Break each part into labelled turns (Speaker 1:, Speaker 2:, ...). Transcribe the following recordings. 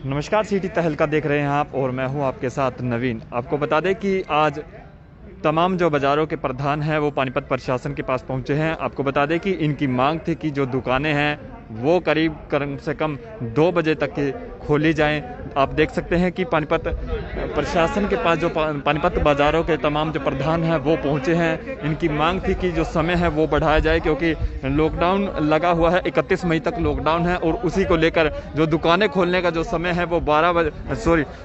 Speaker 1: नमस्कार, सिटी तहलका देख रहे हैं आप और मैं हूं आपके साथ नवीन। आपको बता दें कि आज तमाम जो बाज़ारों के प्रधान हैं वो पानीपत प्रशासन के पास पहुंचे हैं। आपको बता दें कि इनकी मांग थी कि जो दुकानें हैं वो करीब कम से कम 2 बजे तक की खोली जाएं। आप देख सकते हैं कि पानीपत प्रशासन के पास जो पानीपत बाज़ारों के तमाम जो प्रधान हैं वो पहुंचे हैं। इनकी मांग थी कि जो समय है वो बढ़ाया जाए, क्योंकि लॉकडाउन लगा हुआ है, 31 मई तक लॉकडाउन है और उसी को लेकर जो दुकानें खोलने का जो समय है वो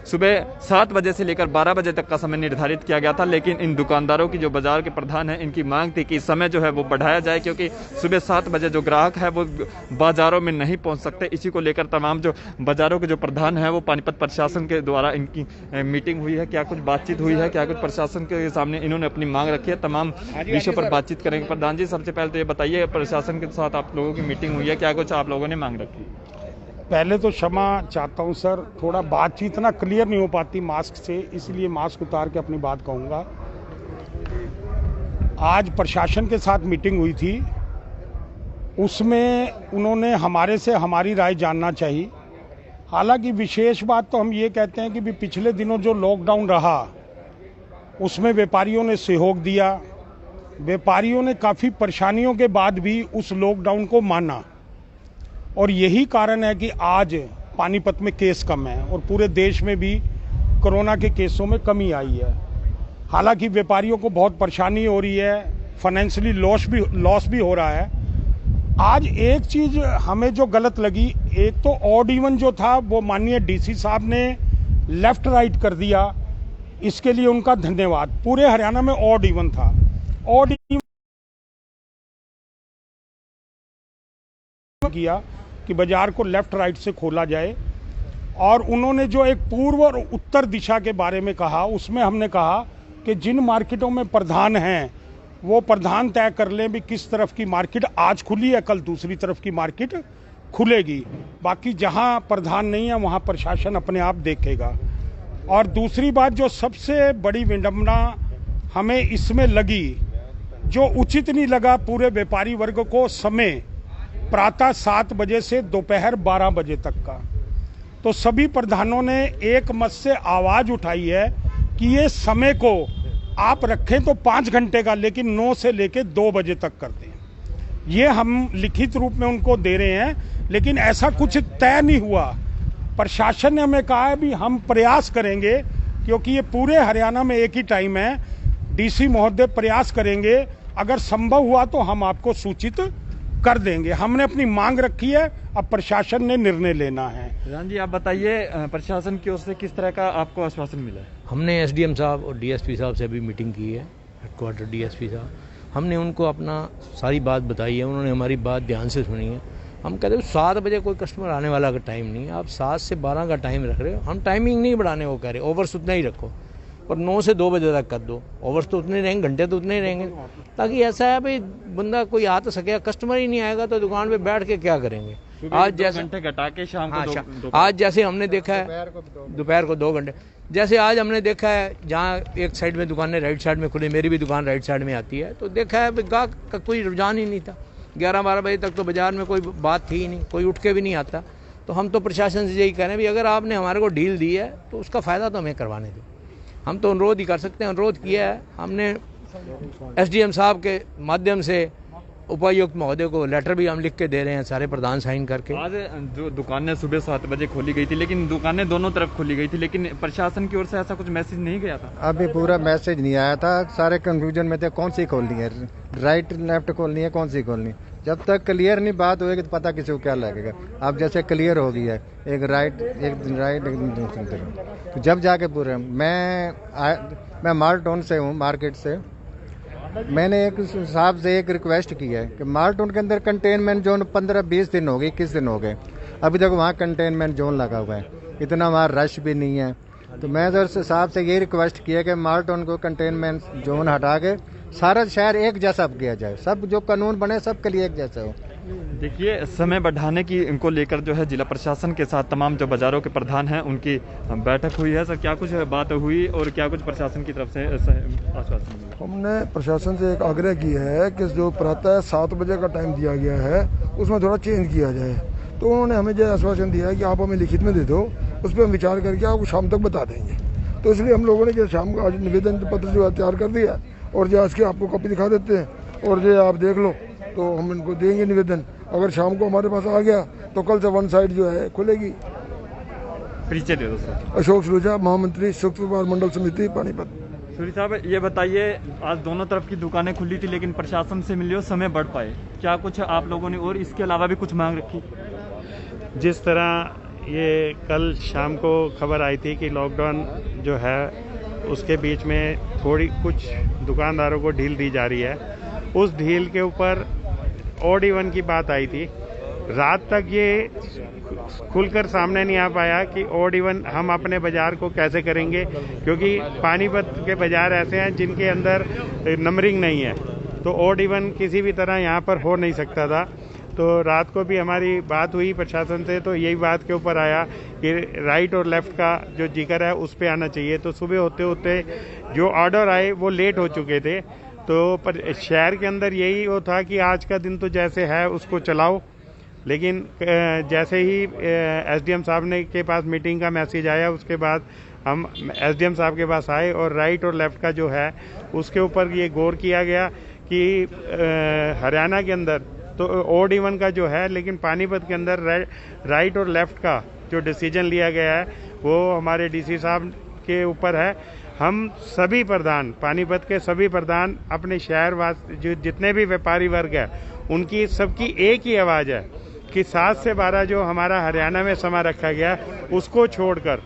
Speaker 1: सुबह 7 बजे से लेकर 12 बजे तक का समय निर्धारित किया गया था। लेकिन इन दुकानदारों की जो बाज़ार के प्रधान हैं इनकी मांग थी कि समय जो है वो बढ़ाया जाए, क्योंकि सुबह 7 बजे जो ग्राहक है वो बाज़ारों में नहीं पहुंच सकते। इसी को लेकर तमाम जो बाज़ारों के जो प्रधान हैं वो पानीपत प्रशासन के द्वारा इनकी मीटिंग हुई है। क्या कुछ बातचीत हुई है, क्या कुछ प्रशासन के सामने इन्होंने अपनी मांग रखी है, तमाम विषयों पर बातचीत करेंगे। प्रधान जी, सबसे पहले तो ये बताइए, प्रशासन के साथ आप लोगों की मीटिंग हुई है, क्या कुछ आप लोगों ने मांग रखी?
Speaker 2: पहले तो क्षमा चाहता हूं सर, थोड़ा बातचीत ना क्लियर नहीं हो पाती मास्क से, इसलिए मास्क उतार के अपनी बात कहूँगा। आज प्रशासन के साथ मीटिंग हुई थी, उसमें उन्होंने हमारे से हमारी राय जानना चाहिए। हालांकि विशेष बात तो हम ये कहते हैं कि भी पिछले दिनों जो लॉकडाउन रहा उसमें व्यापारियों ने सहयोग दिया, व्यापारियों ने काफ़ी परेशानियों के बाद भी उस लॉकडाउन को माना और यही कारण है कि आज पानीपत में केस कम है और पूरे देश में भी कोरोना के केसों में कमी आई है। हालांकि व्यापारियों को बहुत परेशानी हो रही है, फाइनेंशियली लॉस भी हो रहा है। आज एक चीज हमें जो गलत लगी, एक तो ऑड इवन जो था वो माननीय डीसी साहब ने लेफ्ट राइट कर दिया, इसके लिए उनका धन्यवाद। पूरे हरियाणा में ऑड इवन था, ऑड इवन किया कि बाजार को लेफ्ट राइट से खोला जाए। और उन्होंने जो एक पूर्व और उत्तर दिशा के बारे में कहा, उसमें हमने कहा कि जिन मार्केटों में प्रधान हैं वो प्रधान तय कर लें भी किस तरफ की मार्केट आज खुली है, कल दूसरी तरफ की मार्केट खुलेगी। बाकी जहां प्रधान नहीं है वहां प्रशासन अपने आप देखेगा। और दूसरी बात जो सबसे बड़ी विडंबना हमें इसमें लगी, जो उचित नहीं लगा पूरे व्यापारी वर्ग को, समय प्रातः 7 बजे से दोपहर 12 बजे तक का, तो सभी प्रधानों ने एक मत से आवाज उठाई है कि ये समय को आप रखें तो 5 घंटे का, लेकिन 9 से लेकर 2 बजे तक कर दें। ये हम लिखित रूप में उनको दे रहे हैं, लेकिन ऐसा कुछ तय नहीं हुआ। प्रशासन ने हमें कहा है भी हम प्रयास करेंगे, क्योंकि ये पूरे हरियाणा में एक ही टाइम है। डीसी महोदय प्रयास करेंगे, अगर संभव हुआ तो हम आपको सूचित कर देंगे। हमने अपनी मांग रखी है, अब प्रशासन ने निर्णय लेना है।
Speaker 1: प्रधान जी, आप बताइए, प्रशासन की ओर से किस तरह का आपको आश्वासन मिला है?
Speaker 3: हमने एसडीएम साहब और डीएसपी साहब से भी मीटिंग की है, हेडक्वार्टर डीएसपी साहब। हमने उनको अपना सारी बात बताई है, उन्होंने हमारी बात ध्यान से सुनी है। हम कहते हैं 7 बजे कोई कस्टमर आने वाला का टाइम नहीं है, आप 7 से 12 का टाइम रख रहे हो। हम टाइमिंग नहीं बढ़ाने को कह रहे, ओवर्स उतना ही रखो, और 9 से 2 बजे तक कर दो। ओवर्स तो उतने रहेंगे, घंटे तो उतने ही रहेंगे, ताकि ऐसा है भाई बंदा कोई आ तो सके, कस्टमर ही नहीं आएगा तो दुकान पे बैठ के क्या करेंगे। आज जैसे घंटे घटा के शाम को आज जैसे हमने देखा है दोपहर को 2 घंटे, जैसे आज हमने देखा है जहाँ एक साइड में दुकानें राइट साइड में खुली, मेरी भी दुकान राइट साइड में आती है, तो देखा है गाहक का कोई रुझान ही नहीं था। 11-12 बजे तक तो बाजार में कोई बात थी ही नहीं, कोई उठ के भी नहीं आता। तो हम तो प्रशासन से यही कह रहे हैं भी अगर आपने हमारे को डील दी है तो उसका फ़ायदा तो हमें करवाने दो। हम तो अनुरोध ही कर सकते हैं, अनुरोध किया है हमने एसडीएम साहब के माध्यम से। उपायुक्त महोदय को लेटर भी हम लिख के दे रहे हैं, सारे प्रधान साइन करके।
Speaker 1: आज जो दुकानें सुबह 7 बजे खोली गई थी, लेकिन दुकानें दोनों तरफ खोली गई थी, लेकिन प्रशासन की ओर से ऐसा कुछ मैसेज नहीं गया था?
Speaker 4: अभी पूरा मैसेज नहीं आया था, सारे कंफ्यूजन में थे कौन सी खोलनी है, राइट लेफ्ट खोलनी है, कौन सी खोलनी। जब तक क्लियर नहीं बात होगी तो पता किसी को क्या लगेगा। अब जैसे क्लियर हो गई है, एक राइट तो जब जाके पूरे मैं मार्टोन से हूँ, मार्केट से। मैंने एक साहब से एक रिक्वेस्ट की है कि मार्टोन के अंदर कंटेनमेंट जोन 15-20 दिन हो गए, 21 दिन हो गए, अभी तक वहाँ कंटेनमेंट जोन लगा हुआ है, इतना वहाँ रश भी नहीं है। तो मैं सर साहब से ये रिक्वेस्ट किया कि मार्टोन को कंटेनमेंट जोन हटा के सारा शहर एक जैसा किया जाए, सब जो कानून बने सबके लिए एक जैसा हो।
Speaker 1: देखिए, समय बढ़ाने की इनको लेकर जो है जिला प्रशासन के साथ तमाम जो बाज़ारों के प्रधान हैं उनकी बैठक हुई है। सर, क्या कुछ बात हुई और क्या कुछ प्रशासन की तरफ से आश्वासन मिला?
Speaker 5: हमने प्रशासन से एक आग्रह किया है कि जो प्रातः 7 बजे का टाइम दिया गया है उसमें थोड़ा चेंज किया जाए। तो उन्होंने हमें जो आश्वासन दिया है कि आप हमें लिखित में दे दो, उस पर हम विचार करके आपको शाम तक बता देंगे। तो इसलिए हम लोगों ने जो शाम को आज निवेदन पत्र जो है तैयार कर दिया और जो इसकी आपको कॉपी दिखा देते हैं और जो आप देख लो, तो हम इनको देंगे निवेदन। अगर शाम को हमारे पास आ गया तो कल से 1 साइड जो है खुलेगी।
Speaker 1: परिचय दे दो सर।
Speaker 5: अशोक सलूजा, महामंत्री शुक्र व्यापार मंडल समिति पानीपत।
Speaker 1: सूरी साहब, ये बताइए, आज दोनों तरफ की दुकानें खुली थी लेकिन प्रशासन से मिले समय बढ़ पाए, क्या कुछ आप लोगों ने और इसके अलावा भी कुछ मांग रखी?
Speaker 6: जिस तरह ये कल शाम को खबर आई थी कि लॉकडाउन जो है उसके बीच में थोड़ी कुछ दुकानदारों को ढील दी जा रही है, उस ढील के ऊपर ऑड इवन की बात आई थी। रात तक ये खुलकर सामने नहीं आ पाया कि ऑड इवन हम अपने बाज़ार को कैसे करेंगे, क्योंकि पानीपत के बाज़ार ऐसे हैं जिनके अंदर नंबरिंग नहीं है, तो ऑड इवन किसी भी तरह यहाँ पर हो नहीं सकता था। तो रात को भी हमारी बात हुई प्रशासन से, तो यही बात के ऊपर आया कि राइट और लेफ़्ट का जो जिक्र है उस पर आना चाहिए। तो सुबह होते होते जो ऑर्डर आए वो लेट हो चुके थे, तो पर शहर के अंदर यही वो था कि आज का दिन तो जैसे है उसको चलाओ। लेकिन जैसे ही एसडीएम साहब ने के पास मीटिंग का मैसेज आया, उसके बाद हम एसडीएम साहब के पास आए और राइट और लेफ़्ट का जो है उसके ऊपर ये गौर किया गया कि हरियाणा के अंदर तो ऑड इवन का जो है, लेकिन पानीपत के अंदर राइट और लेफ़्ट का जो डिसीजन लिया गया है वो हमारे डीसी साहब के ऊपर है। हम सभी प्रधान, पानीपत के सभी प्रधान, अपने शहरवास जो जितने भी व्यापारी वर्ग है उनकी सबकी एक ही आवाज़ है कि 7 से 12 जो हमारा हरियाणा में समय रखा गया उसको छोड़कर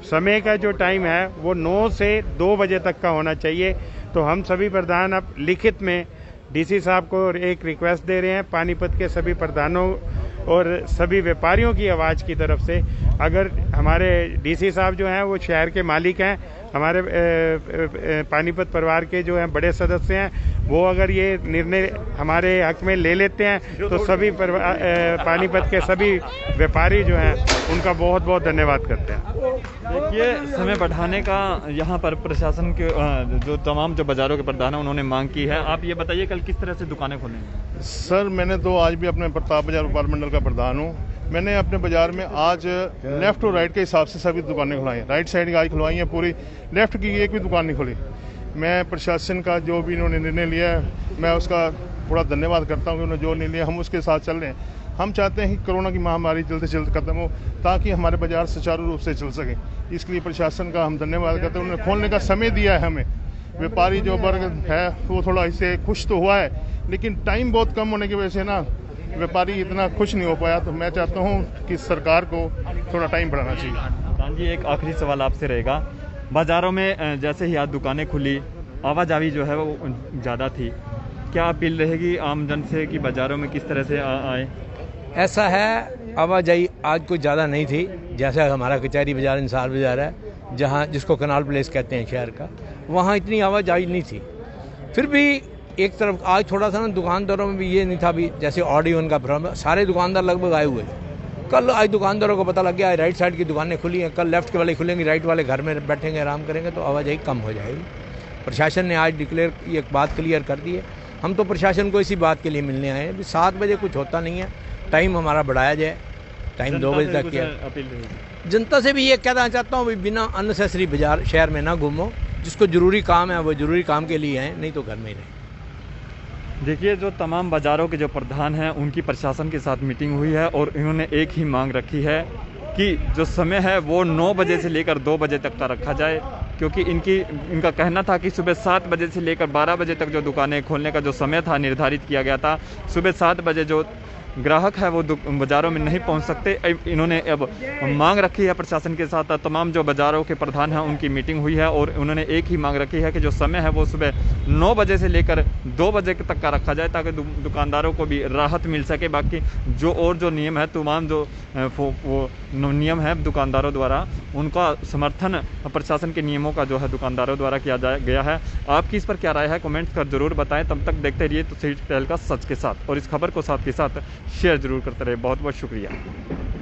Speaker 6: समय का जो टाइम है वो 9 से 2 बजे तक का होना चाहिए। तो हम सभी प्रधान अब लिखित में डीसी साहब को एक रिक्वेस्ट दे रहे हैं, पानीपत के सभी प्रधानों और सभी व्यापारियों की आवाज़ की तरफ से। अगर हमारे डीसी साहब जो हैं वो शहर के मालिक हैं, हमारे पानीपत परिवार के जो हैं बड़े सदस्य हैं, वो अगर ये निर्णय हमारे हक में ले लेते हैं तो सभी पानीपत के सभी व्यापारी जो हैं उनका बहुत बहुत धन्यवाद करते हैं।
Speaker 1: देखिए, समय बढ़ाने का यहाँ पर प्रशासन के जो तमाम जो बाज़ारों के प्रधान हैं उन्होंने मांग की है। आप ये बताइए, कल किस तरह से दुकानें खोलेंगे?
Speaker 7: सर, मैंने तो आज भी अपने प्रताप बाजार व्यापार मंडल का प्रधान हूँ। मैंने अपने बाज़ार में आज लेफ़्ट और राइट के हिसाब से सभी दुकानें खुलवाई हैं। राइट साइड की आज खुलवाई हैं पूरी, लेफ़्ट की एक भी दुकान नहीं खुली। मैं प्रशासन का जो भी इन्होंने निर्णय लिया है मैं उसका थोड़ा धन्यवाद करता हूँ कि उन्होंने जो निर्णय लिया हम उसके साथ चल रहे हैं। हम चाहते हैं कि कोरोना की महामारी जल्द से जल्द खत्म हो ताकि हमारे बाज़ार सुचारू रूप से चल सके। इसके लिए प्रशासन का हम धन्यवाद करते हैं। उन्होंने खोलने का समय दिया है हमें। व्यापारी जो वर्ग है वो थोड़ा इससे खुश तो हुआ है, लेकिन टाइम बहुत कम होने की वजह से ना व्यापारी इतना खुश नहीं हो पाया। तो मैं चाहता हूँ कि सरकार को थोड़ा टाइम बढ़ाना चाहिए।
Speaker 1: प्रधान जी, एक आखिरी सवाल आपसे रहेगा। बाज़ारों में जैसे ही आज दुकानें खुली, आवाजाही जो है वो ज़्यादा थी, क्या अपील रहेगी आम जन से कि बाज़ारों में किस तरह से आए?
Speaker 3: ऐसा है, आवाजाही आज कुछ ज़्यादा नहीं थी। जैसा हमारा कचहरी बाज़ार, इंसार बाज़ार है, जहाँ जिसको कनाल प्लेस कहते हैं शहर का, वहाँ इतनी आवाजाही नहीं थी। फिर भी एक तरफ आज थोड़ा सा ना दुकानदारों में भी ये नहीं था, भी जैसे ऑड इवन का प्रॉब्लम, सारे दुकानदार लगभग आए हुए थे। कल आज दुकानदारों को पता लग गया राइट साइड की दुकानें खुली हैं, कल लेफ्ट के वाले खुलेंगी, राइट वाले घर में बैठेंगे, आराम करेंगे, तो आवाजाही कम हो जाएगी। प्रशासन ने आज डिक्लेयर की एक बात क्लियर कर दी है। हम तो प्रशासन को इसी बात के लिए मिलने आए हैं कि 7 बजे कुछ होता नहीं है, टाइम हमारा बढ़ाया जाए, टाइम 2 बजे तक किया। जनता से भी ये कहना चाहता हूँ, बिना अननेसेसरी बाजार शहर में ना घूमो, जिसको ज़रूरी काम है वो ज़रूरी काम के लिए आए, नहीं तो घर में ही रहें।
Speaker 1: देखिए, जो तमाम बाज़ारों के जो प्रधान हैं उनकी प्रशासन के साथ मीटिंग हुई है और इन्होंने एक ही मांग रखी है कि जो समय है वो 9 बजे से लेकर 2 बजे तक का रखा जाए, क्योंकि इनका कहना था कि सुबह 7 बजे से लेकर 12 बजे तक जो दुकानें खोलने का जो समय था निर्धारित किया गया था, सुबह 7 बजे जो ग्राहक है वो बाज़ारों में नहीं पहुंच सकते। इन्होंने अब मांग रखी है प्रशासन के साथ, तमाम जो बाज़ारों के प्रधान हैं उनकी मीटिंग हुई है और उन्होंने एक ही मांग रखी है कि जो समय है वो सुबह 9 बजे से लेकर 2 बजे तक का रखा जाए ताकि दुकानदारों को भी राहत मिल सके। बाकी जो नियम है, तमाम जो वो नियम है दुकानदारों द्वारा, उनका समर्थन प्रशासन के नियमों का जो है दुकानदारों द्वारा किया गया है। आपकी इस पर क्या राय है, कमेंट्स कर जरूर बताएं। तब तक देखते रहिए तो सिटी टहल का सच के साथ, और इस खबर को साथ के साथ शेयर जरूर करते रहे। बहुत बहुत शुक्रिया।